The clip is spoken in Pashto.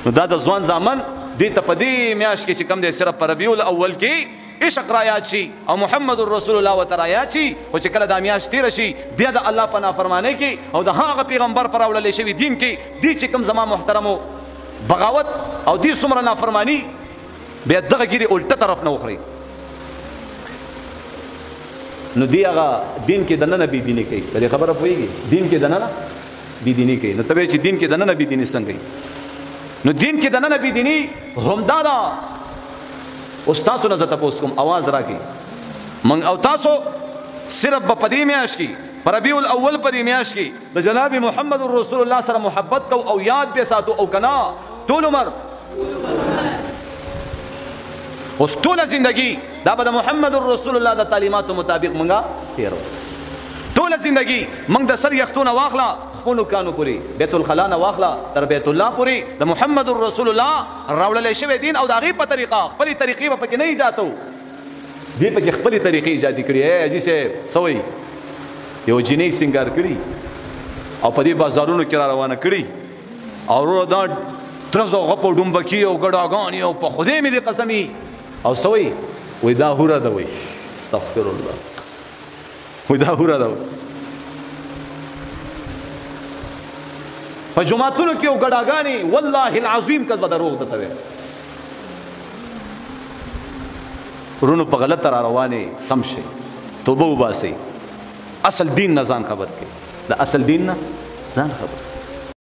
نو دا د ځوان زامن دې ته په دې میاشت کې چې کوم دی صرف په ربیع الاول کې عشق را یاد شي او محمد رسول الله ورته را یاد شي. خو چې کله دا میاشت تېره شي بیا د الله په نافرمانۍ کې او د هغه پیغمبر پر راوړلی شوي دین کې دې چې کوم زما محترمو بغاوت او دې څومره نافرمانی بیا دغه ګیرې الټه طرف نه وخوري، نو دی هغه دین کې دننه بېدیني کوي. په دې خبره پوهېږي؟ دین کې دننه بېدیني کوي. نو ته وایې چې دین کې دننه بېدیني څنګه کوي؟ نو دین کې دننه بېدیني همدا ده. اوس تاسو نه زه تپوس کوم، اواز راکړئ موږ او تاسو صرف به په دې میاشت کې په ربیع الاول په دې میاشت کې د جناب محمد رسول الله سره محبت کو او یاد به ساتو او کنا ټول عمر اوس ټوله زندگی دا به د محمد رسول الله د تعلیماتو مطابق مونږه تیرو. ټوله زندگی مونږ د سر یختونه واخلا خپلو کانو پوری بیت الخلا نه واخلا تر بیت الله پوری د محمد رسول الله راوړلی شوی دین او د هغې په طریقه خپلې طریقې به پکې نه ایجادو. دې پکې خپلې طریقې ایجادي کړي. حاجي صاحب څه وایي؟ یو جینۍ سینګار کړي او په دې بازارونو کې را روانه کړي او وروره دا ترزو غپو ډومبکي او ګډاګانې او په خدای مې دې قسمي او څه وایي؟ وایي دا هوره ده. وایي استغفر الله، وایي دا هوره ده. په جماعتونو کې او ګډاګانې والله العظیم که به دروغ درته ویم ورونو په غلطه را روانې سم شئ، توبه وباسئ، اصل دین نه ځان خبر کړئ، د اصل دین نه ځان خبر